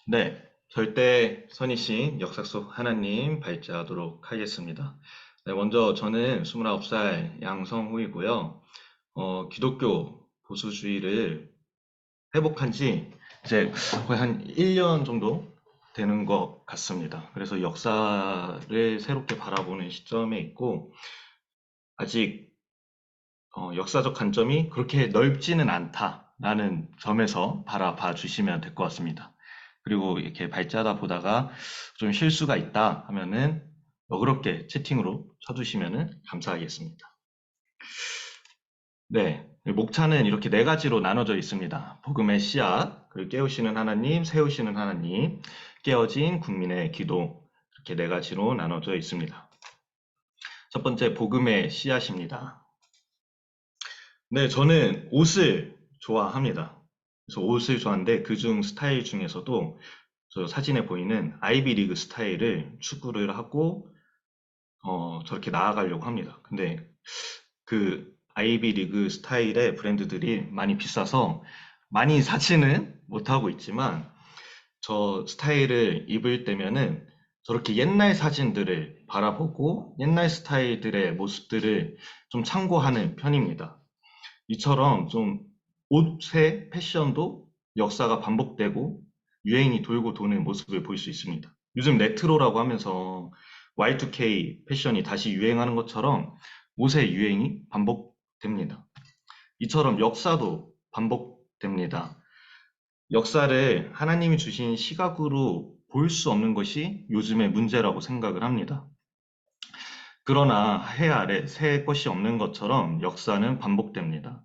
네, 절대 선이신 역사 속 하나님 발제하도록 하겠습니다. 네, 먼저 저는 29살 양성호이고요. 기독교 보수주의를 회복한 지 이제 거의 한 1년 정도 되는 것 같습니다. 그래서 역사를 새롭게 바라보는 시점에 있고, 아직 역사적 관점이 그렇게 넓지는 않다라는 점에서 바라봐 주시면 될 것 같습니다. 그리고 이렇게 발자다 보다가 좀 실수가 있다 하면은 너그럽게 채팅으로 쳐주시면 감사하겠습니다. 네, 목차는 이렇게 네 가지로 나눠져 있습니다. 복음의 씨앗, 그리고 깨우시는 하나님, 세우시는 하나님, 깨어진 국민의 기도, 이렇게 네 가지로 나눠져 있습니다. 첫 번째 복음의 씨앗입니다. 네, 저는 옷을 좋아합니다. 그래서 옷을 좋아하는데 그중 스타일 중에서도 저 사진에 보이는 아이비리그 스타일을 추구를 하고 저렇게 나아가려고 합니다. 근데 그 아이비리그 스타일의 브랜드들이 많이 비싸서 많이 사지는 못하고 있지만 저 스타일을 입을 때면은 저렇게 옛날 사진들을 바라보고 옛날 스타일들의 모습들을 좀 참고하는 편입니다. 이처럼 좀 옷의 패션도 역사가 반복되고 유행이 돌고 도는 모습을 볼 수 있습니다. 요즘 레트로라고 하면서 Y2K 패션이 다시 유행하는 것처럼 옷의 유행이 반복됩니다. 이처럼 역사도 반복됩니다. 역사를 하나님이 주신 시각으로 볼 수 없는 것이 요즘의 문제라고 생각을 합니다. 그러나 해 아래 새 것이 없는 것처럼 역사는 반복됩니다.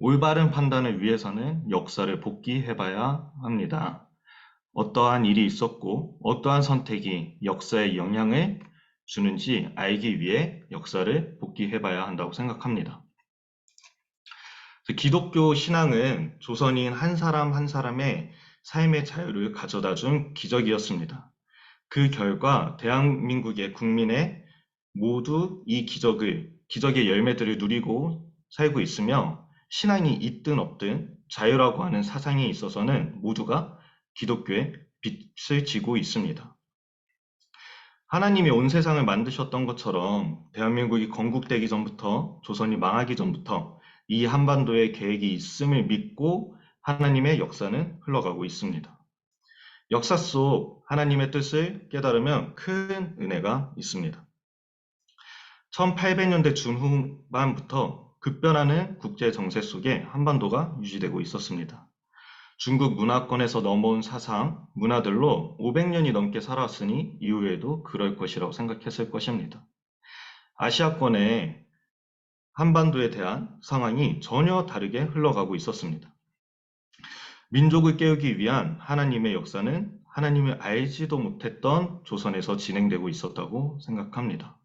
올바른 판단을 위해서는 역사를 복기해봐야 합니다. 어떠한 일이 있었고 어떠한 선택이 역사에 영향을 주는지 알기 위해 역사를 복기해봐야 한다고 생각합니다. 기독교 신앙은 조선인 한 사람 한 사람의 삶의 자유를 가져다 준 기적이었습니다. 그 결과 대한민국의 국민의 모두 이 기적의 열매들을 누리고 살고 있으며 신앙이 있든 없든 자유라고 하는 사상에 있어서는 모두가 기독교의 빛을 지고 있습니다. 하나님이 온 세상을 만드셨던 것처럼 대한민국이 건국되기 전부터 조선이 망하기 전부터 이 한반도에 계획이 있음을 믿고 하나님의 역사는 흘러가고 있습니다. 역사 속 하나님의 뜻을 깨달으면 큰 은혜가 있습니다. 1800년대 중후반부터 급변하는 국제 정세 속에 한반도가 유지되고 있었습니다. 중국 문화권에서 넘어온 사상, 문화들로 500년이 넘게 살아왔으니 이후에도 그럴 것이라고 생각했을 것입니다. 아시아권의 한반도에 대한 상황이 전혀 다르게 흘러가고 있었습니다. 민족을 깨우기 위한 하나님의 역사는 하나님을 알지도 못했던 조선에서 진행되고 있었다고 생각합니다.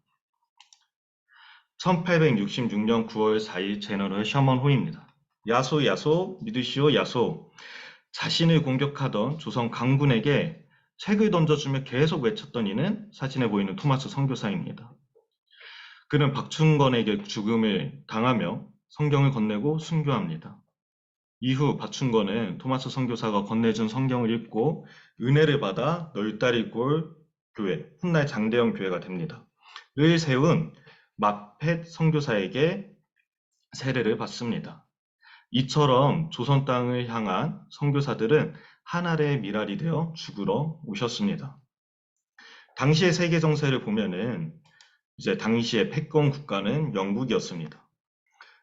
1866년 9월 4일 제너럴 셔먼 호입니다. 야소 야소 믿으시오 야소. 자신을 공격하던 조선 강군에게 책을 던져주며 계속 외쳤던 이는 사진에 보이는 토마스 선교사입니다. 그는 박충건에게 죽음을 당하며 성경을 건네고 순교합니다. 이후 박충건은 토마스 선교사가 건네준 성경을 읽고 은혜를 받아 널다리골 교회, 훗날 장대영 교회가 됩니다. 을 세운 마펫 선교사에게 세례를 받습니다. 이처럼 조선 땅을 향한 선교사들은 한 알의 미랄이 되어 죽으러 오셨습니다. 당시의 세계 정세를 보면은 이제 당시의 패권 국가는 영국이었습니다.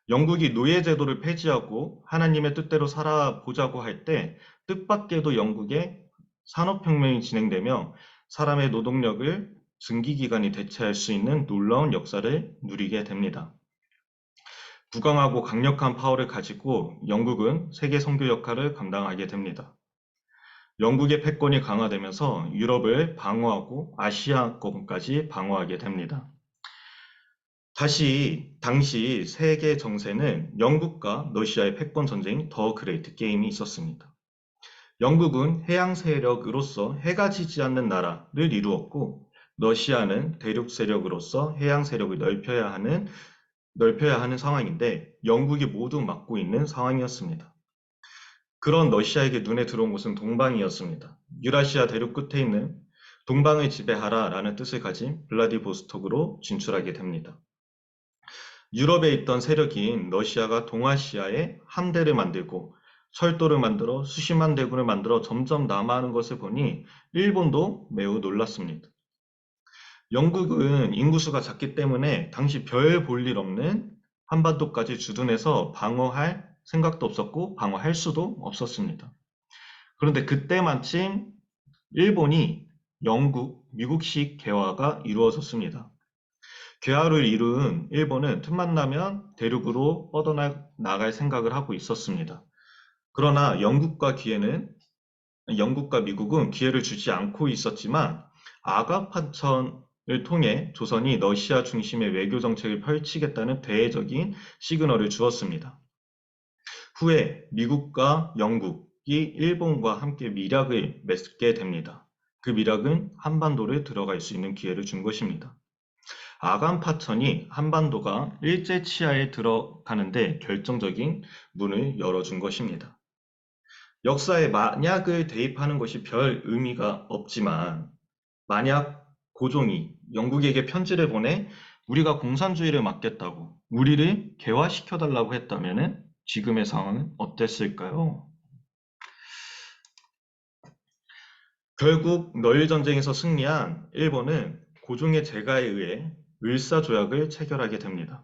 영국이 노예 제도를 폐지하고 하나님의 뜻대로 살아보자고 할 때 뜻밖에도 영국에 산업혁명이 진행되며 사람의 노동력을 증기기관이 대체할 수 있는 놀라운 역사를 누리게 됩니다. 부강하고 강력한 파워를 가지고 영국은 세계 선교 역할을 감당하게 됩니다. 영국의 패권이 강화되면서 유럽을 방어하고 아시아권까지 방어하게 됩니다. 당시 세계 정세는 영국과 러시아의 패권 전쟁 더 그레이트 게임이 있었습니다. 영국은 해양 세력으로서 해가 지지 않는 나라를 이루었고 러시아는 대륙 세력으로서 해양 세력을 넓혀야 하는 상황인데 영국이 모두 맡고 있는 상황이었습니다. 그런 러시아에게 눈에 들어온 곳은 동방이었습니다. 유라시아 대륙 끝에 있는 동방을 지배하라라는 뜻을 가진 블라디보스톡으로 진출하게 됩니다. 유럽에 있던 세력인 러시아가 동아시아에 함대를 만들고 철도를 만들어 수십만 대군을 만들어 점점 남하하는 것을 보니 일본도 매우 놀랐습니다. 영국은 인구수가 작기 때문에 당시 별 볼 일 없는 한반도까지 주둔해서 방어할 생각도 없었고 방어할 수도 없었습니다. 그런데 그때 마침 일본이 영국, 미국식 개화가 이루어졌습니다. 개화를 이룬 일본은 틈만 나면 대륙으로 뻗어나갈 생각을 하고 있었습니다. 그러나 영국과 미국은 기회를 주지 않고 있었지만 아가파천을 통해 조선이 러시아 중심의 외교 정책을 펼치겠다는 대외적인 시그널을 주었습니다. 후에 미국과 영국이 일본과 함께 밀약을 맺게 됩니다. 그 밀약은 한반도를 들어갈 수 있는 기회를 준 것입니다. 아간파천이 한반도가 일제치하에 들어가는데 결정적인 문을 열어준 것입니다. 역사에 만약을 대입하는 것이 별 의미가 없지만 만약 고종이 영국에게 편지를 보내 우리가 공산주의를 막겠다고 우리를 개화시켜달라고 했다면 지금의 상황은 어땠을까요? 결국 너일전쟁에서 승리한 일본은 고종의 제가에 의해 을사조약을 체결하게 됩니다.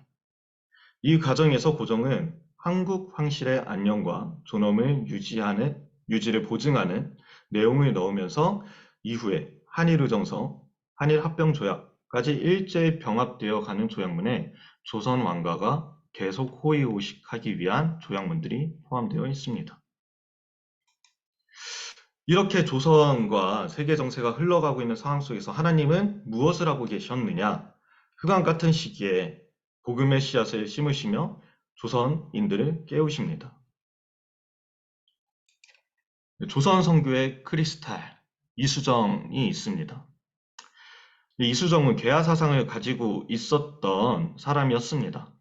이 과정에서 고종은 한국 황실의 안녕과 존엄을 유지를 보증하는 내용을 넣으면서 이후에 한일의정서, 한일합병조약까지 일제히 병합되어 가는 조약문에 조선 왕가가 계속 호의호식하기 위한 조약문들이 포함되어 있습니다. 이렇게 조선과 세계 정세가 흘러가고 있는 상황 속에서 하나님은 무엇을 하고 계셨느냐? 흑암 같은 시기에 복음의 씨앗을 심으시며 조선인들을 깨우십니다. 조선 선교의 크리스탈 이수정이 있습니다. 이수정은 괴화 사상을 가지고 있었던 사람이었습니다.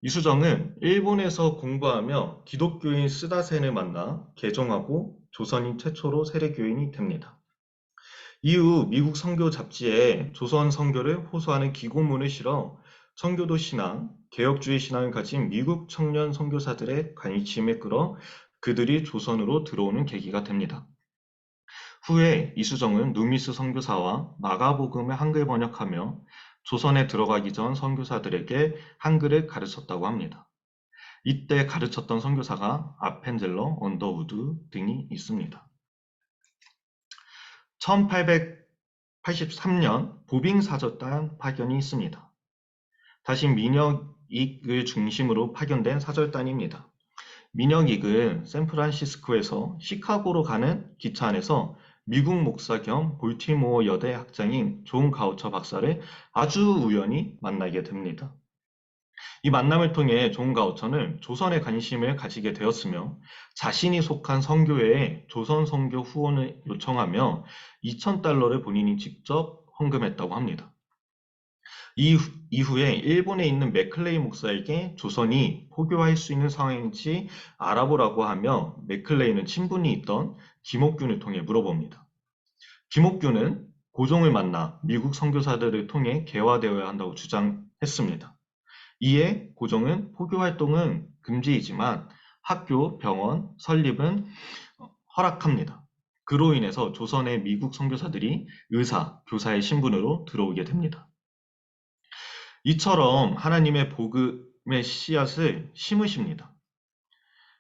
이수정은 일본에서 공부하며 기독교인 스다센을 만나 개종하고 조선인 최초로 세례교인이 됩니다. 이후 미국 선교 잡지에 조선 선교를 호소하는 기고문을 실어 청교도 신앙, 개혁주의 신앙을 가진 미국 청년 선교사들의 관심을 끌어 그들이 조선으로 들어오는 계기가 됩니다. 후에 이수정은 누미스 선교사와 마가복음을 한글 번역하며 조선에 들어가기 전 선교사들에게 한글을 가르쳤다고 합니다. 이때 가르쳤던 선교사가 아펜젤러, 언더우드 등이 있습니다. 1883년 보빙사절단 파견이 있습니다. 다시 민혁익을 중심으로 파견된 사절단입니다. 민혁익은 샌프란시스코에서 시카고로 가는 기차 안에서 미국 목사 겸 볼티모어 여대 학장인 존 가우처 박사를 아주 우연히 만나게 됩니다. 이 만남을 통해 존 가우처는 조선에 관심을 가지게 되었으며 자신이 속한 선교회에 조선 선교 후원을 요청하며 $2,000를 본인이 직접 헌금했다고 합니다. 이후에 일본에 있는 맥클레이 목사에게 조선이 포교할 수 있는 상황인지 알아보라고 하며 맥클레이는 친분이 있던 김옥균을 통해 물어봅니다. 김옥균은 고종을 만나 미국 선교사들을 통해 개화되어야 한다고 주장했습니다. 이에 고종은 포교 활동은 금지이지만 학교, 병원, 설립은 허락합니다. 그로 인해서 조선의 미국 선교사들이 의사, 교사의 신분으로 들어오게 됩니다. 이처럼 하나님의 복음의 씨앗을 심으십니다.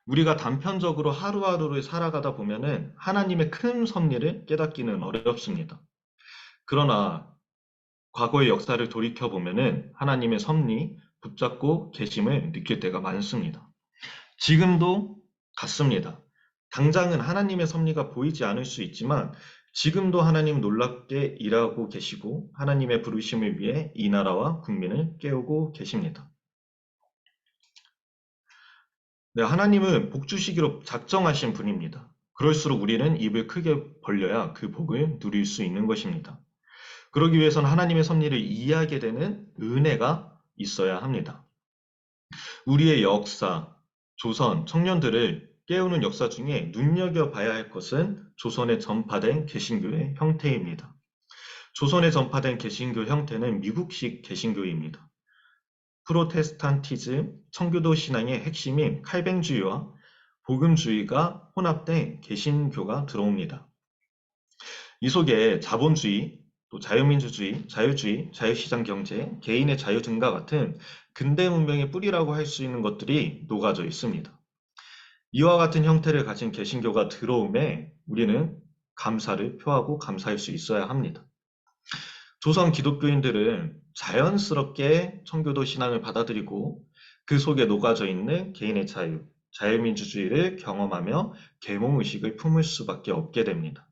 우리가 단편적으로 하루하루를 살아가다 보면은 하나님의 큰 섭리를 깨닫기는 어렵습니다. 그러나 과거의 역사를 돌이켜 보면은 하나님의 섭리 붙잡고 계심을 느낄 때가 많습니다. 지금도 같습니다. 당장은 하나님의 섭리가 보이지 않을 수 있지만 지금도 하나님 놀랍게 일하고 계시고 하나님의 부르심을 위해 이 나라와 국민을 깨우고 계십니다. 네, 하나님은 복 주시기로 작정하신 분입니다. 그럴수록 우리는 입을 크게 벌려야 그 복을 누릴 수 있는 것입니다. 그러기 위해서는 하나님의 섭리를 이해하게 되는 은혜가 있어야 합니다. 우리의 역사, 조선, 청년들을 깨우는 역사 중에 눈여겨봐야 할 것은 조선에 전파된 개신교의 형태입니다. 조선에 전파된 개신교 형태는 미국식 개신교입니다. 프로테스탄티즘, 청교도 신앙의 핵심인 칼뱅주의와 복음주의가 혼합된 개신교가 들어옵니다. 이 속에 자본주의, 또 자유민주주의, 자유주의, 자유시장 경제, 개인의 자유 등과 같은 근대 문명의 뿌리라고 할 수 있는 것들이 녹아져 있습니다. 이와 같은 형태를 가진 개신교가 들어옴에 우리는 감사를 표하고 감사할 수 있어야 합니다. 조선 기독교인들은 자연스럽게 청교도 신앙을 받아들이고 그 속에 녹아져 있는 개인의 자유, 자유민주주의를 경험하며 계몽의식을 품을 수밖에 없게 됩니다.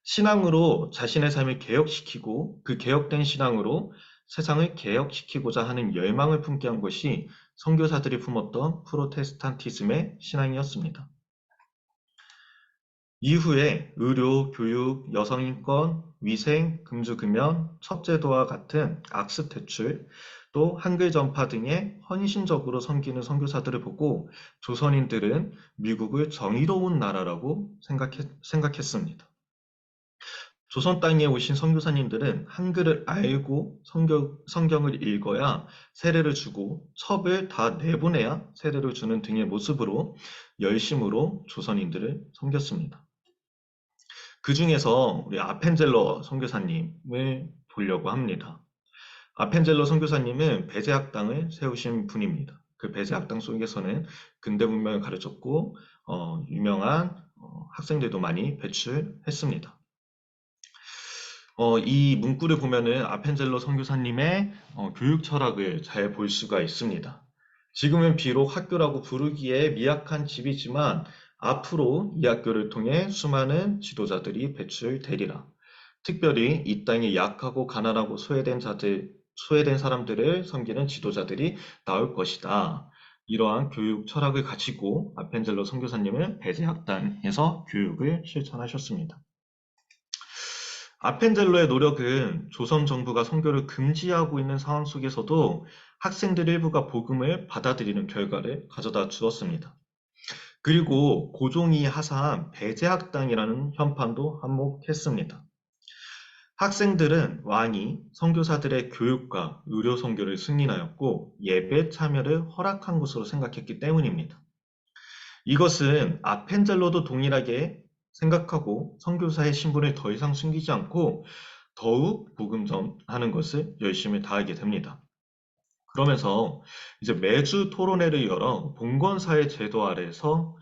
신앙으로 자신의 삶을 개혁시키고 그 개혁된 신앙으로 세상을 개혁시키고자 하는 열망을 품게 한 것이 선교사들이 품었던 프로테스탄티즘의 신앙이었습니다. 이후에 의료, 교육, 여성인권, 위생, 금주금연, 첩제도와 같은 악습 퇴출, 또 한글 전파 등에 헌신적으로 섬기는 선교사들을 보고 조선인들은 미국을 정의로운 나라라고 생각했습니다. 조선 땅에 오신 선교사님들은 한글을 알고 성경을 읽어야 세례를 주고 첩을 다 내보내야 세례를 주는 등의 모습으로 열심으로 조선인들을 섬겼습니다. 그 중에서 우리 아펜젤러 선교사님을 보려고 합니다. 아펜젤러 선교사님은 배제학당을 세우신 분입니다. 그 배제학당 속에서는 근대 문명을 가르쳤고 유명한 학생들도 많이 배출했습니다. 이 문구를 보면은 아펜젤러 선교사님의 교육 철학을 잘 볼 수가 있습니다. 지금은 비록 학교라고 부르기에 미약한 집이지만 앞으로 이 학교를 통해 수많은 지도자들이 배출되리라. 특별히 이 땅에 약하고 가난하고 소외된 사람들을 섬기는 지도자들이 나올 것이다. 이러한 교육 철학을 가지고 아펜젤러 선교사님은 배제학단에서 교육을 실천하셨습니다. 아펜젤러의 노력은 조선 정부가 선교를 금지하고 있는 상황 속에서도 학생들 일부가 복음을 받아들이는 결과를 가져다 주었습니다. 그리고 고종이 하사한 배제학당이라는 현판도 한몫했습니다. 학생들은 왕이 선교사들의 교육과 의료 선교를 승인하였고 예배 참여를 허락한 것으로 생각했기 때문입니다. 이것은 아펜젤러도 동일하게 생각하고 선교사의 신분을 더 이상 숨기지 않고 더욱 복음 전하는 것을 열심히 다하게 됩니다. 그러면서 이제 매주 토론회를 열어 봉건사의 제도 아래서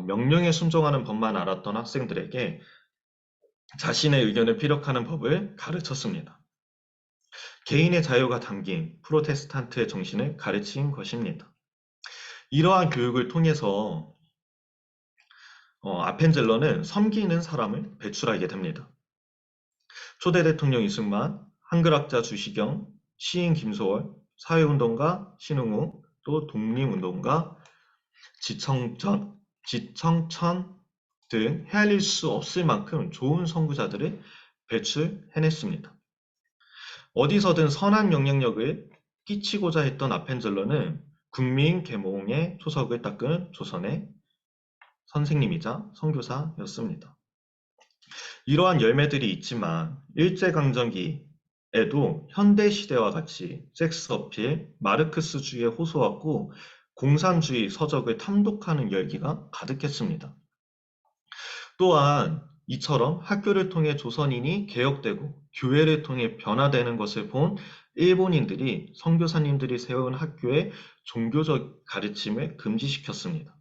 명령에 순종하는 법만 알았던 학생들에게 자신의 의견을 피력하는 법을 가르쳤습니다. 개인의 자유가 담긴 프로테스탄트의 정신을 가르친 것입니다. 이러한 교육을 통해서 아펜젤러는 섬기는 사람을 배출하게 됩니다. 초대 대통령 이승만, 한글학자 주시경, 시인 김소월, 사회운동가 신흥우, 또 독립운동가 지청천 등 헤아릴 수 없을 만큼 좋은 선구자들을 배출해냈습니다. 어디서든 선한 영향력을 끼치고자 했던 아펜젤러는 국민 계몽의 초석을 닦은 조선의 선생님이자 선교사였습니다. 이러한 열매들이 있지만 일제강점기에도 현대시대와 같이 섹스 어필, 마르크스주의에 호소하고 공산주의 서적을 탐독하는 열기가 가득했습니다. 또한 이처럼 학교를 통해 조선인이 개혁되고 교회를 통해 변화되는 것을 본 일본인들이 선교사님들이 세운 학교의 종교적 가르침을 금지시켰습니다.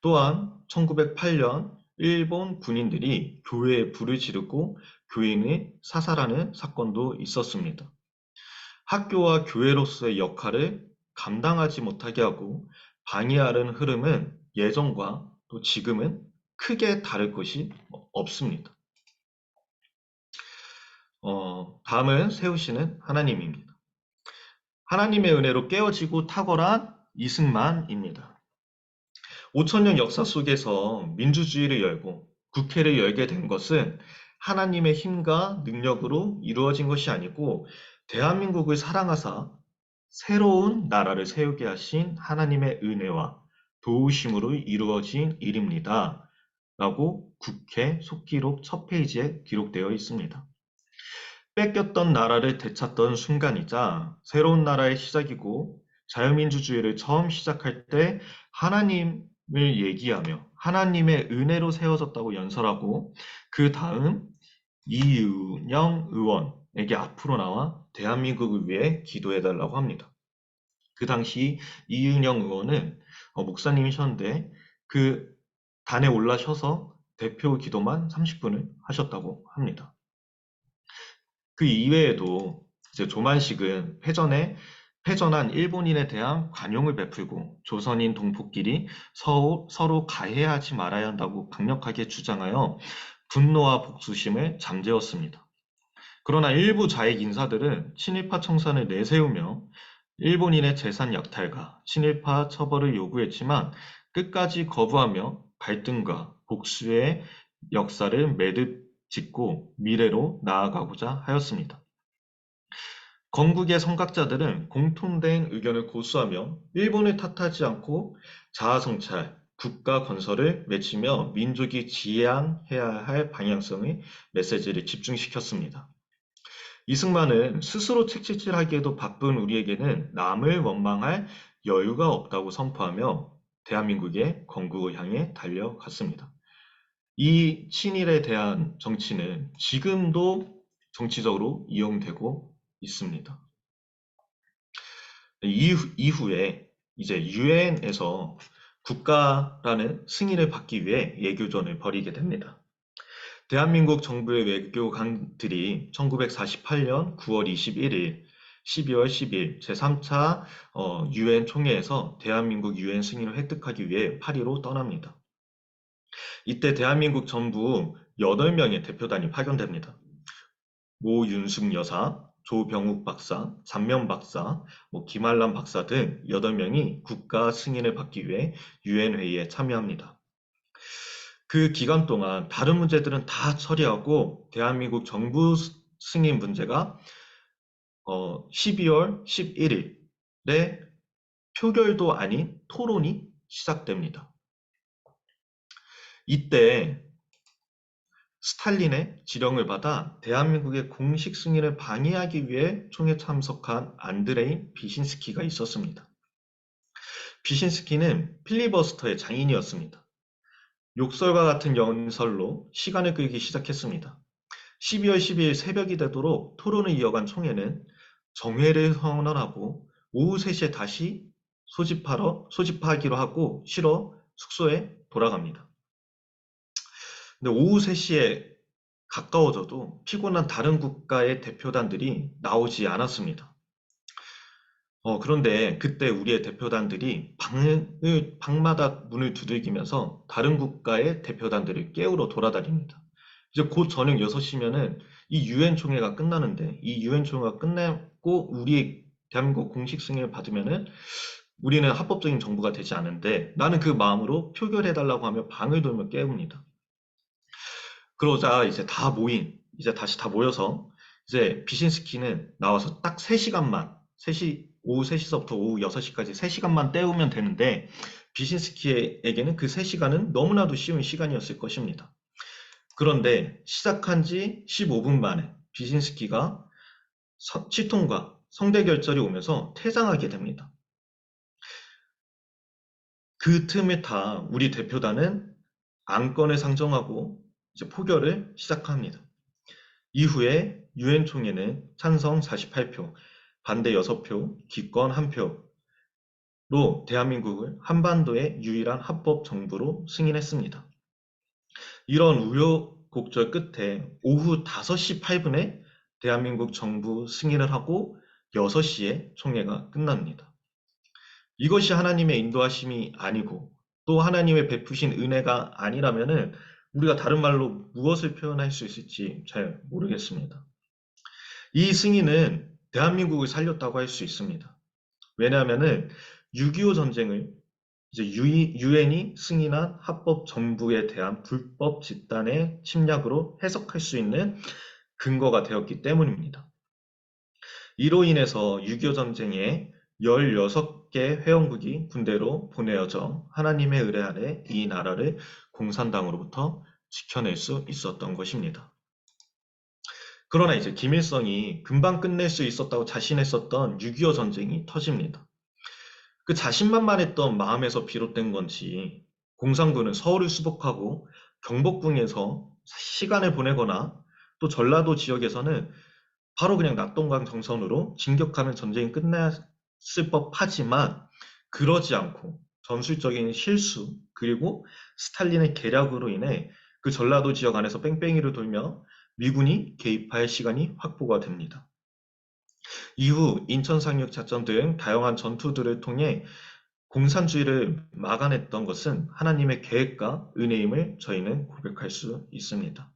또한 1908년 일본 군인들이 교회에 불을 지르고 교인을 사살하는 사건도 있었습니다. 학교와 교회로서의 역할을 감당하지 못하게 하고 방해하는 흐름은 예전과 또 지금은 크게 다를 것이 없습니다. 다음은 세우시는 하나님입니다. 하나님의 은혜로 깨어지고 탁월한 이승만입니다. 5천년 역사 속에서 민주주의를 열고 국회를 열게 된 것은 하나님의 힘과 능력으로 이루어진 것이 아니고 대한민국을 사랑하사 새로운 나라를 세우게 하신 하나님의 은혜와 도우심으로 이루어진 일입니다. 라고 국회 속기록 첫 페이지에 기록되어 있습니다. 뺏겼던 나라를 되찾던 순간이자 새로운 나라의 시작이고 자유민주주의를 처음 시작할 때 하나님을 얘기하며 하나님의 은혜로 세워졌다고 연설하고 그 다음 이은영 의원에게 앞으로 나와 대한민국을 위해 기도해달라고 합니다. 그 당시 이은영 의원은 목사님이셨는데 그 단에 올라셔서 대표 기도만 30분을 하셨다고 합니다. 그 이외에도 이제 조만식은 패전한 일본인에 대한 관용을 베풀고 조선인 동포끼리 서로 가해하지 말아야 한다고 강력하게 주장하여 분노와 복수심을 잠재웠습니다. 그러나 일부 좌익 인사들은 친일파 청산을 내세우며 일본인의 재산 약탈과 친일파 처벌을 요구했지만 끝까지 거부하며 갈등과 복수의 역사를 매듭 짓고 미래로 나아가고자 하였습니다. 건국의 선각자들은 공통된 의견을 고수하며 일본을 탓하지 않고 자아성찰, 국가 건설을 외치며 민족이 지향해야 할 방향성의 메시지를 집중시켰습니다. 이승만은 스스로 책찍질하기에도 바쁜 우리에게는 남을 원망할 여유가 없다고 선포하며 대한민국의 건국을 향해 달려갔습니다. 이 친일에 대한 정치는 지금도 정치적으로 이용되고 있습니다. 이후에 이제 유엔에서 국가라는 승인을 받기 위해 외교전을 벌이게 됩니다. 대한민국 정부의 외교관들이 1948년 9월 21일, 12월 10일 제3차 유엔 총회에서 대한민국 유엔 승인을 획득하기 위해 파리로 떠납니다. 이때 대한민국 전부 8명의 대표단이 파견됩니다. 모윤숙 여사, 조병욱 박사, 잔면 박사, 김한란 박사 등 8명이 국가 승인을 받기 위해 유엔 회의에 참여합니다. 그 기간 동안 다른 문제들은 다 처리하고 대한민국 정부 승인 문제가 12월 11일에 표결도 아닌 토론이 시작됩니다. 이때 스탈린의 지령을 받아 대한민국의 공식 승인을 방해하기 위해 총회에 참석한 안드레이 비신스키가 있었습니다. 비신스키는 필리버스터의 장인이었습니다. 욕설과 같은 연설로 시간을 끌기 시작했습니다. 12월 12일 새벽이 되도록 토론을 이어간 총회는 정회를 선언하고 오후 3시에 다시 소집하기로 하고 쉬러 숙소에 돌아갑니다. 근데 오후 3시에 가까워져도 피곤한 다른 국가의 대표단들이 나오지 않았습니다. 그런데 그때 우리의 대표단들이 방마다 문을 두들기면서 다른 국가의 대표단들을 깨우러 돌아다닙니다. 이제 곧 저녁 6시면은 이 유엔 총회가 끝나는데 이 유엔 총회가 끝나고 우리 대한민국 공식 승인을 받으면은 우리는 합법적인 정부가 되지 않은데 나는 그 마음으로 표결해달라고 하며 방을 돌며 깨웁니다. 그러자 이제 다시 다 모여서 이제 비신스키는 나와서 딱 3시간만, 오후 3시서부터 오후 6시까지 3시간만 때우면 되는데 비신스키에게는 그 3시간은 너무나도 쉬운 시간이었을 것입니다. 그런데 시작한 지 15분 만에 비신스키가 치통과 성대결절이 오면서 퇴장하게 됩니다. 그 틈에 타 우리 대표단은 안건을 상정하고 이제 포결을 시작합니다. 이후에 유엔 총회는 찬성 48표, 반대 6표, 기권 1표로 대한민국을 한반도의 유일한 합법 정부로 승인했습니다. 이런 우여곡절 끝에 오후 5시 8분에 대한민국 정부 승인을 하고 6시에 총회가 끝납니다. 이것이 하나님의 인도하심이 아니고 또 하나님의 베푸신 은혜가 아니라면은 우리가 다른 말로 무엇을 표현할 수 있을지 잘 모르겠습니다. 이 승인은 대한민국을 살렸다고 할 수 있습니다. 왜냐하면은 6.25 전쟁을 이제 유엔이 승인한 합법 정부에 대한 불법 집단의 침략으로 해석할 수 있는 근거가 되었기 때문입니다. 이로 인해서 6.25 전쟁에 16 6개 회원국이 군대로 보내어져 하나님의 의뢰 아래 이 나라를 공산당으로부터 지켜낼 수 있었던 것입니다. 그러나 이제 김일성이 금방 끝낼 수 있었다고 자신했었던 6.25 전쟁이 터집니다. 그 자신만만했던 마음에서 비롯된 건지 공산군은 서울을 수복하고 경복궁에서 시간을 보내거나 또 전라도 지역에서는 바로 그냥 낙동강 정선으로 진격하면 전쟁이 끝났을 법하지만 그러지 않고 전술적인 실수 그리고 스탈린의 계략으로 인해 그 전라도 지역 안에서 뺑뺑이를 돌며 미군이 개입할 시간이 확보가 됩니다. 이후 인천 상륙 작전 등 다양한 전투들을 통해 공산주의를 막아냈던 것은 하나님의 계획과 은혜임을 저희는 고백할 수 있습니다.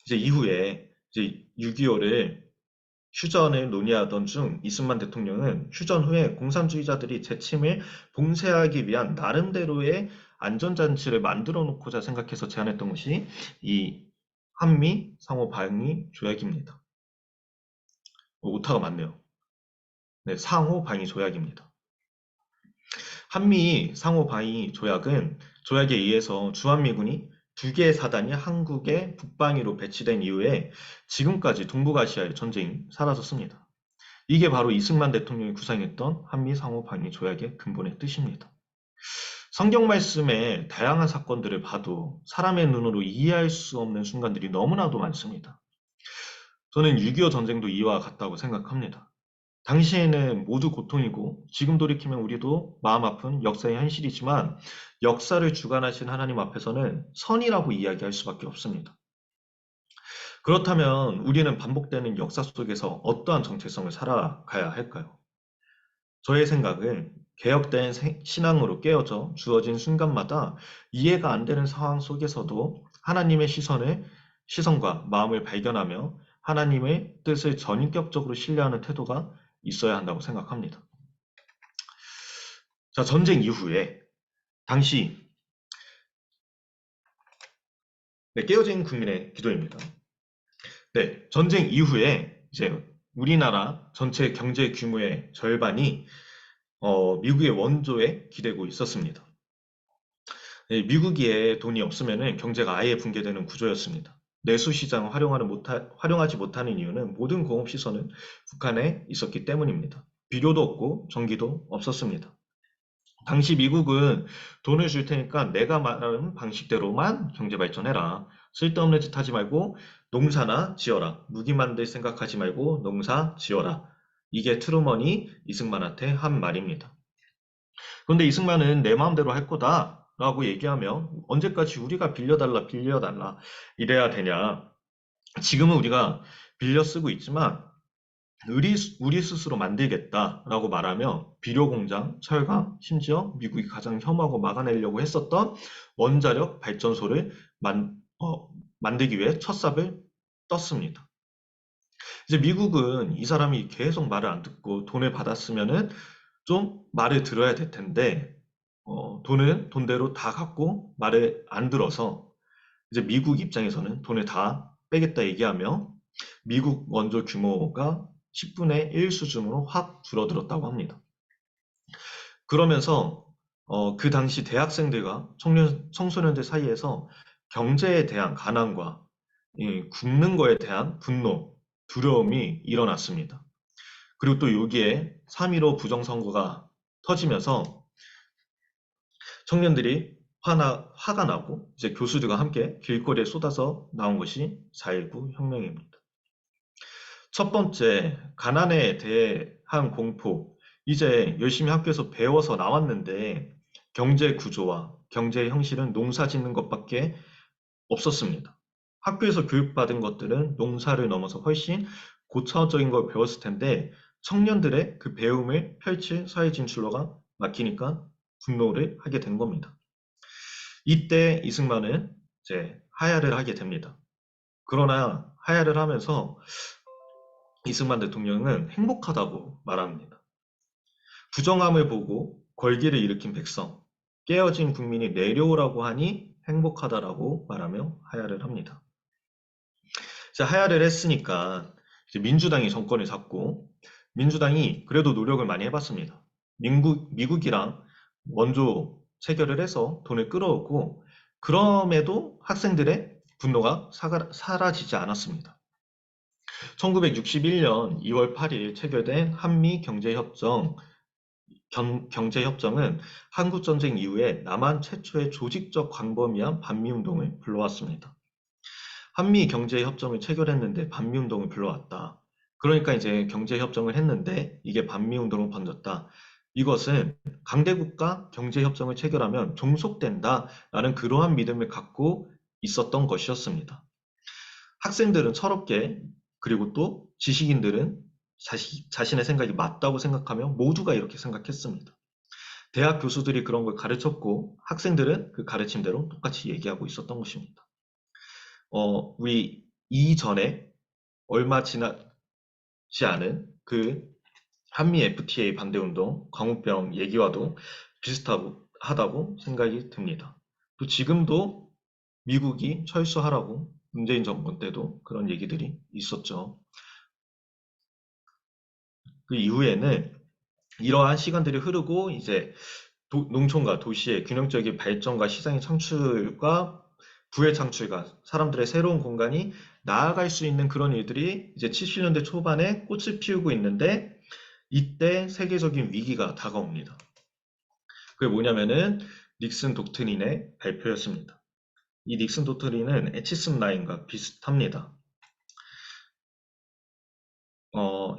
이제 이후에 이제 6.25를 휴전을 논의하던 중 이승만 대통령은 휴전 후에 공산주의자들이 재침을 봉쇄하기 위한 나름대로의 안전장치를 만들어 놓고자 생각해서 제안했던 것이 이 한미 상호 방위 조약입니다. 오타가 맞네요. 네, 상호 방위 조약입니다. 한미 상호 방위 조약은 조약에 의해서 주한미군이 2개의 사단이 한국의 북방위로 배치된 이후에 지금까지 동북아시아의 전쟁이 사라졌습니다. 이게 바로 이승만 대통령이 구상했던 한미 상호 방위 조약의 근본의 뜻입니다. 성경 말씀의 다양한 사건들을 봐도 사람의 눈으로 이해할 수 없는 순간들이 너무나도 많습니다. 저는 6.25 전쟁도 이와 같다고 생각합니다. 당시에는 모두 고통이고 지금 돌이키면 우리도 마음 아픈 역사의 현실이지만 역사를 주관하신 하나님 앞에서는 선이라고 이야기할 수밖에 없습니다. 그렇다면 우리는 반복되는 역사 속에서 어떠한 정체성을 살아가야 할까요? 저의 생각은 개혁된 신앙으로 깨어져 주어진 순간마다 이해가 안 되는 상황 속에서도 하나님의 시선과 마음을 발견하며 하나님의 뜻을 전인격적으로 신뢰하는 태도가 있어야 한다고 생각합니다. 자, 전쟁 이후에 당시 깨어진 국민의 기도입니다. 네, 전쟁 이후에 이제 우리나라 전체 경제 규모의 절반이 미국의 원조에 기대고 있었습니다. 네, 미국에 돈이 없으면 경제가 아예 붕괴되는 구조였습니다. 내수 시장을 활용하지 못하는 이유는 모든 공업 시설은 북한에 있었기 때문입니다. 비료도 없고 전기도 없었습니다. 당시 미국은 돈을 줄 테니까 내가 말하는 방식대로만 경제 발전해라. 쓸데없는 짓 하지 말고 농사나 지어라. 무기 만들 생각하지 말고 농사 지어라. 이게 트루먼이 이승만한테 한 말입니다. 그런데 이승만은 내 마음대로 할 거다라고 얘기하며 언제까지 우리가 빌려달라 이래야 되냐. 지금은 우리가 빌려 쓰고 있지만 우리 스스로 만들겠다라고 말하며 비료 공장, 철강, 심지어 미국이 가장 혐오하고 막아내려고 했었던 원자력 발전소를 만들기 위해 첫 삽을 떴습니다. 이제 미국은 이 사람이 계속 말을 안 듣고 돈을 받았으면은 좀 말을 들어야 될 텐데 돈은 돈대로 다 갖고 말을 안 들어서 이제 미국 입장에서는 돈을 다 빼겠다 얘기하며 미국 원조 규모가 10분의 1 수준으로 확 줄어들었다고 합니다. 그러면서 그 당시 대학생들과 청소년들 사이에서 경제에 대한 가난과 굶는 거에 대한 분노, 두려움이 일어났습니다. 그리고 또 여기에 3.15 부정선거가 터지면서 청년들이 화가 나고 이제 교수들과 함께 길거리에 쏟아져 나온 것이 4.19 혁명입니다. 첫 번째, 가난에 대한 공포. 이제 열심히 학교에서 배워서 나왔는데 경제 구조와 경제 형실은 농사 짓는 것밖에 없었습니다. 학교에서 교육받은 것들은 농사를 넘어서 훨씬 고차원적인 걸 배웠을 텐데 청년들의 그 배움을 펼칠 사회 진출로가 막히니까 분노를 하게 된 겁니다. 이때 이승만은 이제 하야를 하게 됩니다. 그러나 하야를 하면서 이승만 대통령은 행복하다고 말합니다. 부정함을 보고 걸기를 일으킨 백성, 깨어진 국민이 내려오라고 하니 행복하다라고 말하며 하야를 합니다. 자, 하야를 했으니까 이제 민주당이 정권을 잡고 민주당이 그래도 노력을 많이 해봤습니다. 미국이랑 원조 체결을 해서 돈을 끌어오고, 그럼에도 학생들의 분노가 사라지지 않았습니다. 1961년 2월 8일 체결된 경제협정은 한국전쟁 이후에 남한 최초의 조직적 광범위한 반미운동을 불러왔습니다. 한미 경제협정을 체결했는데 반미운동을 불러왔다. 그러니까 이제 경제협정을 했는데 이게 반미운동으로 번졌다. 이것은 강대국과 경제협정을 체결하면 종속된다라는 그러한 믿음을 갖고 있었던 것이었습니다. 학생들은 철없게, 그리고 또 지식인들은 자신의 생각이 맞다고 생각하며 모두가 이렇게 생각했습니다. 대학 교수들이 그런 걸 가르쳤고 학생들은 그 가르침대로 똑같이 얘기하고 있었던 것입니다. 우리 이전에 얼마 지나지 않은 그 한미 FTA 반대운동, 광우병 얘기와도 비슷하다고 생각이 듭니다. 또 지금도 미국이 철수하라고 문재인 정권 때도 그런 얘기들이 있었죠. 그 이후에는 이러한 시간들이 흐르고 이제 농촌과 도시의 균형적인 발전과 시장의 창출과 부의 창출과 사람들의 새로운 공간이 나아갈 수 있는 그런 일들이 이제 70년대 초반에 꽃을 피우고 있는데 이때 세계적인 위기가 다가옵니다. 그게 뭐냐면은 닉슨 독트린의 발표였습니다. 이 닉슨 독트린은 에치슨 라인과 비슷합니다.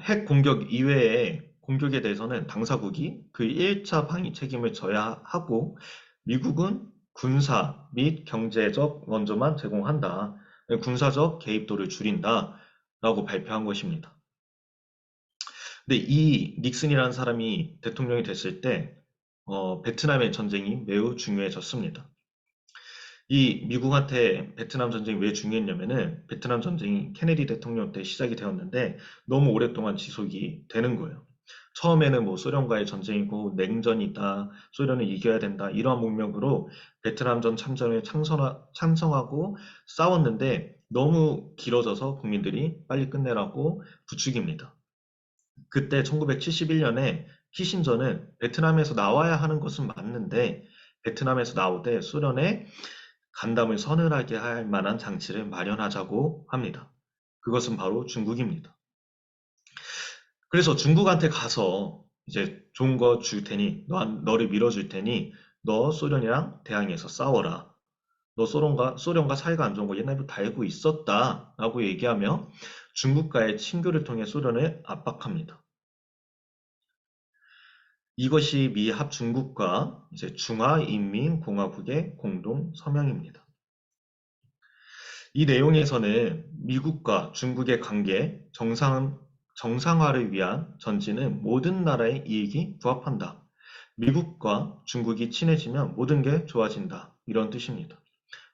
핵 공격 이외에 공격에 대해서는 당사국이 그 1차 방위 책임을 져야 하고 미국은 군사 및 경제적 원조만 제공한다. 군사적 개입도를 줄인다. 라고 발표한 것입니다. 근데 이 닉슨이라는 사람이 대통령이 됐을 때 베트남의 전쟁이 매우 중요해졌습니다. 이 미국한테 베트남 전쟁이 왜 중요했냐면은 베트남 전쟁이 케네디 대통령 때 시작이 되었는데 너무 오랫동안 지속이 되는 거예요. 처음에는 뭐 소련과의 전쟁이고 냉전이다, 소련을 이겨야 된다 이러한 문명으로 베트남전 참전에 찬성하고 싸웠는데 너무 길어져서 국민들이 빨리 끝내라고 부추깁니다. 그때 1971년에 키신저는 베트남에서 나와야 하는 것은 맞는데 베트남에서 나오되 소련에 간담을 서늘하게 할 만한 장치를 마련하자고 합니다. 그것은 바로 중국입니다. 그래서 중국한테 가서 이제 좋은 거 줄 테니, 너를 밀어줄 테니, 너 소련이랑 대항해서 싸워라. 너 소련과 사이가 안 좋은 거 옛날부터 다 알고 있었다. 라고 얘기하며 중국과의 친교를 통해 소련을 압박합니다. 이것이 미 합중국과 이제 중화인민공화국의 공동 서명입니다. 이 내용에서는 미국과 중국의 관계 정상화를 위한 전진은 모든 나라의 이익이 부합한다. 미국과 중국이 친해지면 모든 게 좋아진다. 이런 뜻입니다.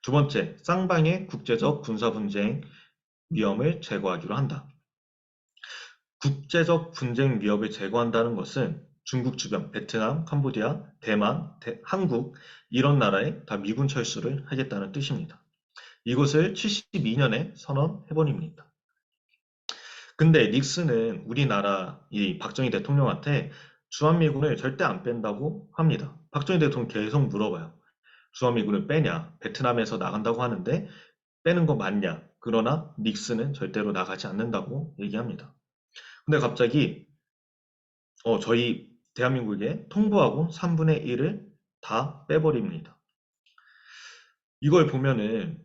두 번째, 쌍방의 국제적 군사 분쟁 위험을 제거하기로 한다. 국제적 분쟁 위협을 제거한다는 것은 중국 주변, 베트남, 캄보디아, 대만, 한국 이런 나라에 다 미군 철수를 하겠다는 뜻입니다. 이것을 72년에 선언해버립니다. 근데 닉슨은 우리나라 이 박정희 대통령한테 주한미군을 절대 안 뺀다고 합니다. 박정희 대통령 계속 물어봐요. 주한미군을 빼냐? 베트남에서 나간다고 하는데 빼는 거 맞냐? 그러나 닉슨은 절대로 나가지 않는다고 얘기합니다. 근데 갑자기 저희 대한민국에 통보하고 3분의 1을 다 빼버립니다. 이걸 보면은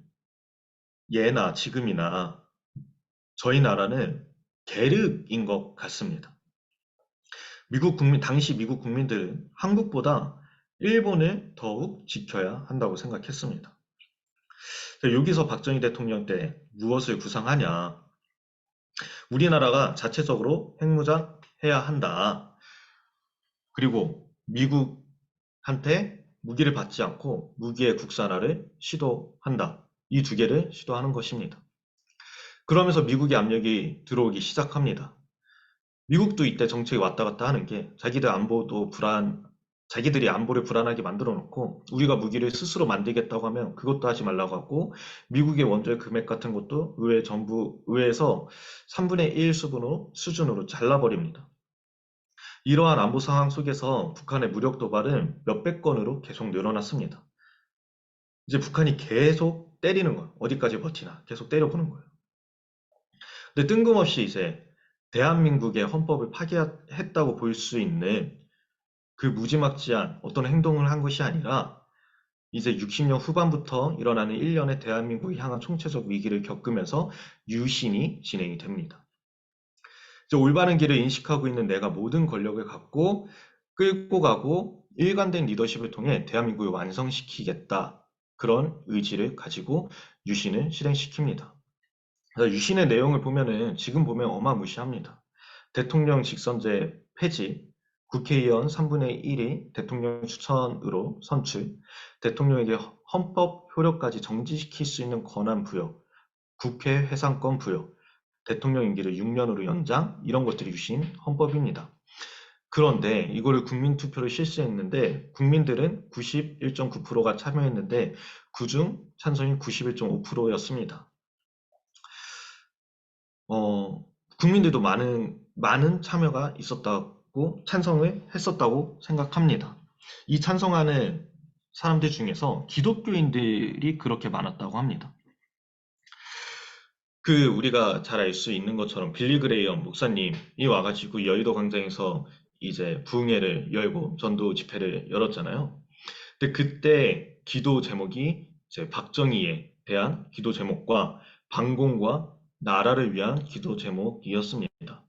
예나 지금이나 저희 나라는 계륵인 것 같습니다. 당시 미국 국민들은 한국보다 일본을 더욱 지켜야 한다고 생각했습니다. 여기서 박정희 대통령 때 무엇을 구상하냐? 우리나라가 자체적으로 핵무장 해야 한다. 그리고 미국한테 무기를 받지 않고 무기의 국산화를 시도한다. 이 두 개를 시도하는 것입니다. 그러면서 미국의 압력이 들어오기 시작합니다. 미국도 이때 정책이 왔다 갔다 하는 게 자기들이 안보를 불안하게 만들어 놓고 우리가 무기를 스스로 만들겠다고 하면 그것도 하지 말라고 하고 미국의 원조의 금액 같은 것도 의회에서 3분의 1 수준으로 잘라버립니다. 이러한 안보 상황 속에서 북한의 무력 도발은 몇백 건으로 계속 늘어났습니다. 이제 북한이 계속 때리는 거예요. 어디까지 버티나 계속 때려보는 거예요. 근데 뜬금없이 이제 대한민국의 헌법을 파기했다고 볼 수 있는 그 무지막지한 어떤 행동을 한 것이 아니라 이제 60년 후반부터 일어나는 일련의 대한민국이 향한 총체적 위기를 겪으면서 유신이 진행이 됩니다. 이제 올바른 길을 인식하고 있는 내가 모든 권력을 갖고 끌고 가고 일관된 리더십을 통해 대한민국을 완성시키겠다. 그런 의지를 가지고 유신을 실행시킵니다. 그래서 유신의 내용을 보면은 지금 보면 어마무시합니다. 대통령 직선제 폐지, 국회의원 3분의 1이 대통령 추천으로 선출, 대통령에게 헌법 효력까지 정지시킬 수 있는 권한 부여, 국회 해상권 부여, 대통령 임기를 6년으로 연장, 이런 것들이 유신 헌법입니다. 그런데 이거를 국민투표를 실시했는데 국민들은 91.9%가 참여했는데 그중 찬성이 91.5%였습니다. 국민들도 많은 참여가 있었다고 찬성을 했었다고 생각합니다. 이 찬성하는 사람들 중에서 기독교인들이 그렇게 많았다고 합니다. 우리가 잘 알 수 있는 것처럼 빌리 그레이엄 목사님이 와가지고 여의도 광장에서 이제 부흥회를 열고 전도 집회를 열었잖아요. 근데 그때 기도 제목이 이제 박정희에 대한 기도 제목과 반공과 나라를 위한 기도 제목이었습니다.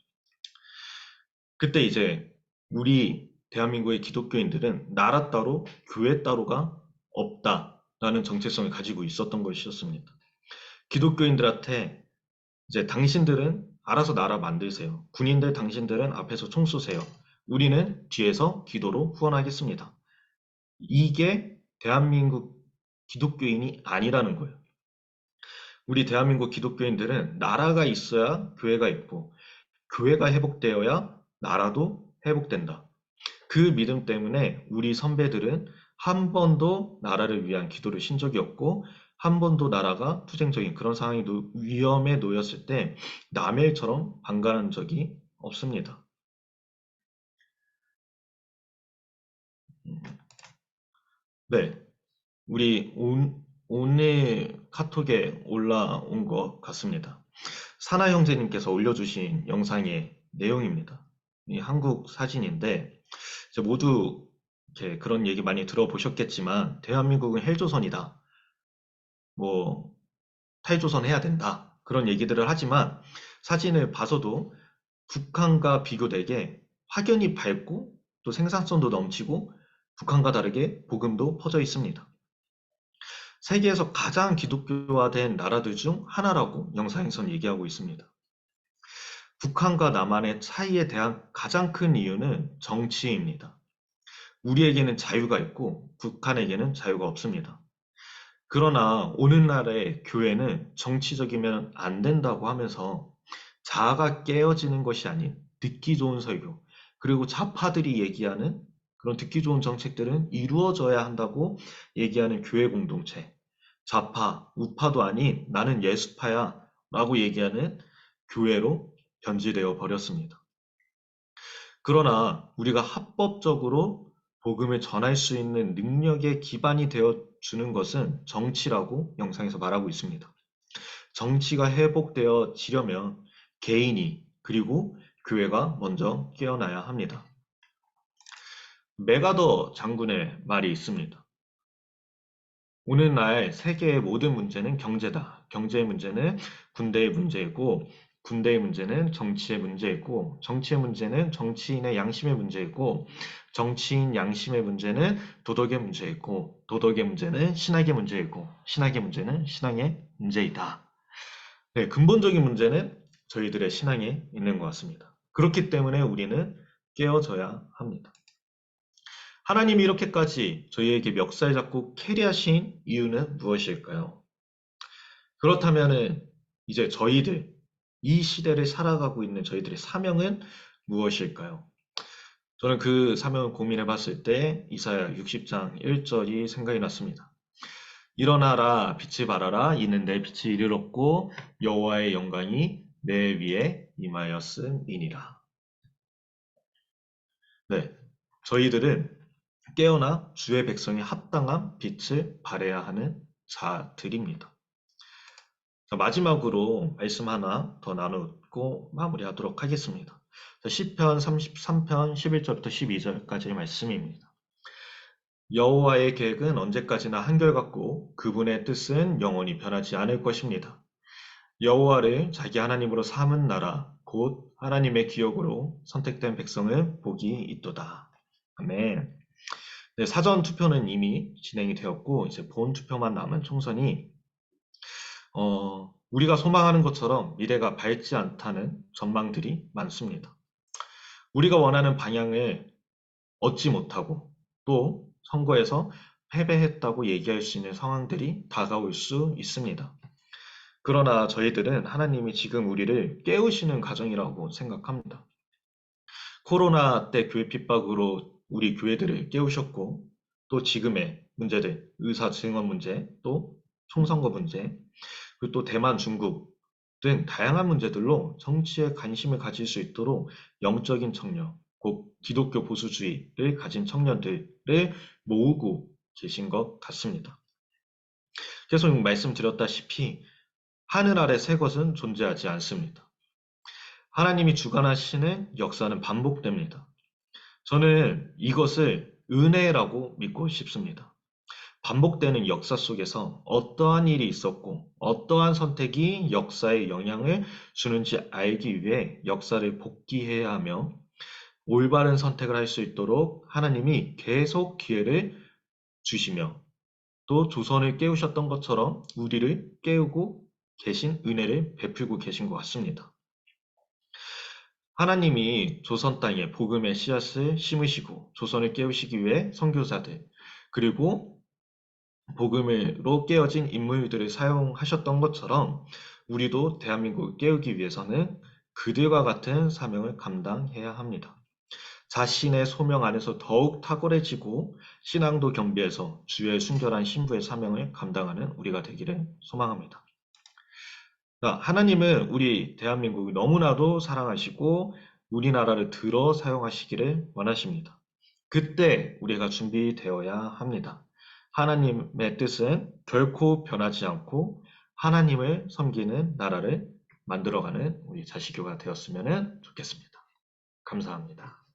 그때 이제 우리 대한민국의 기독교인들은 나라 따로 교회 따로가 없다라는 정체성을 가지고 있었던 것이었습니다. 기독교인들한테 이제 당신들은 알아서 나라 만드세요. 군인들 당신들은 앞에서 총 쏘세요. 우리는 뒤에서 기도로 후원하겠습니다. 이게 대한민국 기독교인이 아니라는 거예요. 우리 대한민국 기독교인들은 나라가 있어야 교회가 있고 교회가 회복되어야 나라도 회복된다. 그 믿음 때문에 우리 선배들은 한 번도 나라를 위한 기도를 신 적이 없고 한 번도 나라가 투쟁적인 그런 상황이 위험에 놓였을 때 남의 일처럼 방관한 적이 없습니다. 네, 우리 오늘 카톡에 올라온 것 같습니다. 사나 형제님께서 올려주신 영상의 내용입니다. 이 한국 사진인데 이제 모두 이렇게 그런 얘기 많이 들어보셨겠지만 대한민국은 헬조선이다. 뭐 탈조선 해야 된다. 그런 얘기들을 하지만 사진을 봐서도 북한과 비교되게 확연히 밝고 또 생산성도 넘치고 북한과 다르게 복음도 퍼져 있습니다. 세계에서 가장 기독교화된 나라들 중 하나라고 영상에선 얘기하고 있습니다. 북한과 남한의 차이에 대한 가장 큰 이유는 정치입니다. 우리에게는 자유가 있고 북한에게는 자유가 없습니다. 그러나 오늘날의 교회는 정치적이면 안 된다고 하면서 자아가 깨어지는 것이 아닌 듣기 좋은 설교, 그리고 좌파들이 얘기하는 그런 듣기 좋은 정책들은 이루어져야 한다고 얘기하는 교회 공동체, 좌파, 우파도 아닌 나는 예수파야 라고 얘기하는 교회로 변질되어 버렸습니다. 그러나 우리가 합법적으로 복음을 전할 수 있는 능력의 기반이 되어 주는 것은 정치라고 영상에서 말하고 있습니다. 정치가 회복되어지려면 개인이 그리고 교회가 먼저 깨어나야 합니다. 메가더 장군의 말이 있습니다. 오늘날 세계의 모든 문제는 경제다. 경제의 문제는 군대의 문제이고 군대의 문제는 정치의 문제이고 정치의 문제는 정치인의 양심의 문제이고 정치인 양심의 문제는 도덕의 문제이고 도덕의 문제는 신학의 문제이고 신학의 문제는 신앙의 문제이다. 네, 근본적인 문제는 저희들의 신앙에 있는 것 같습니다. 그렇기 때문에 우리는 깨어져야 합니다. 하나님이 이렇게까지 저희에게 멱살 잡고 캐리하신 이유는 무엇일까요? 그렇다면은 이제 저희들, 이 시대를 살아가고 있는 저희들의 사명은 무엇일까요? 저는 그 사명을 고민해 봤을 때 이사야 60장 1절이 생각이 났습니다. 일어나라 빛이 발하라 이는 내 빛이 이르렀고 여호와의 영광이 내 위에 임하였음이니라. 네, 저희들은 깨어나 주의 백성이 합당한 빛을 발해야 하는 자들입니다. 자, 마지막으로 말씀 하나 더 나누고 마무리하도록 하겠습니다. 자, 시편 33편 11절부터 12절까지의 말씀입니다. 여호와의 계획은 언제까지나 한결같고 그분의 뜻은 영원히 변하지 않을 것입니다. 여호와를 자기 하나님으로 삼은 나라 곧 하나님의 기업으로 선택된 백성은 복이 있도다. 아멘. 네, 사전 투표는 이미 진행이 되었고 이제 본 투표만 남은 총선이 우리가 소망하는 것처럼 미래가 밝지 않다는 전망들이 많습니다. 우리가 원하는 방향을 얻지 못하고 또 선거에서 패배했다고 얘기할 수 있는 상황들이 다가올 수 있습니다. 그러나 저희들은 하나님이 지금 우리를 깨우시는 과정이라고 생각합니다. 코로나 때 교회 핍박으로 우리 교회들을 깨우셨고 또 지금의 문제들, 의사 증언 문제, 또 총선거 문제, 그리고 또 대만, 중국 등 다양한 문제들로 정치에 관심을 가질 수 있도록 영적인 청년, 곧 기독교 보수주의를 가진 청년들을 모으고 계신 것 같습니다. 계속 말씀드렸다시피 하늘 아래 새 것은 존재하지 않습니다. 하나님이 주관하시는 역사는 반복됩니다. 저는 이것을 은혜라고 믿고 싶습니다. 반복되는 역사 속에서 어떠한 일이 있었고 어떠한 선택이 역사에 영향을 주는지 알기 위해 역사를 복기해야 하며 올바른 선택을 할 수 있도록 하나님이 계속 기회를 주시며 또 조선을 깨우셨던 것처럼 우리를 깨우고 계신 은혜를 베풀고 계신 것 같습니다. 하나님이 조선 땅에 복음의 씨앗을 심으시고 조선을 깨우시기 위해 선교사들 그리고 복음으로 깨어진 인물들을 사용하셨던 것처럼 우리도 대한민국을 깨우기 위해서는 그들과 같은 사명을 감당해야 합니다. 자신의 소명 안에서 더욱 탁월해지고 신앙도 겸비해서 주의 순결한 신부의 사명을 감당하는 우리가 되기를 소망합니다. 하나님은 우리 대한민국을 너무나도 사랑하시고 우리나라를 들어 사용하시기를 원하십니다. 그때 우리가 준비되어야 합니다. 하나님의 뜻은 결코 변하지 않고 하나님을 섬기는 나라를 만들어가는 우리 자식교가 되었으면 좋겠습니다. 감사합니다.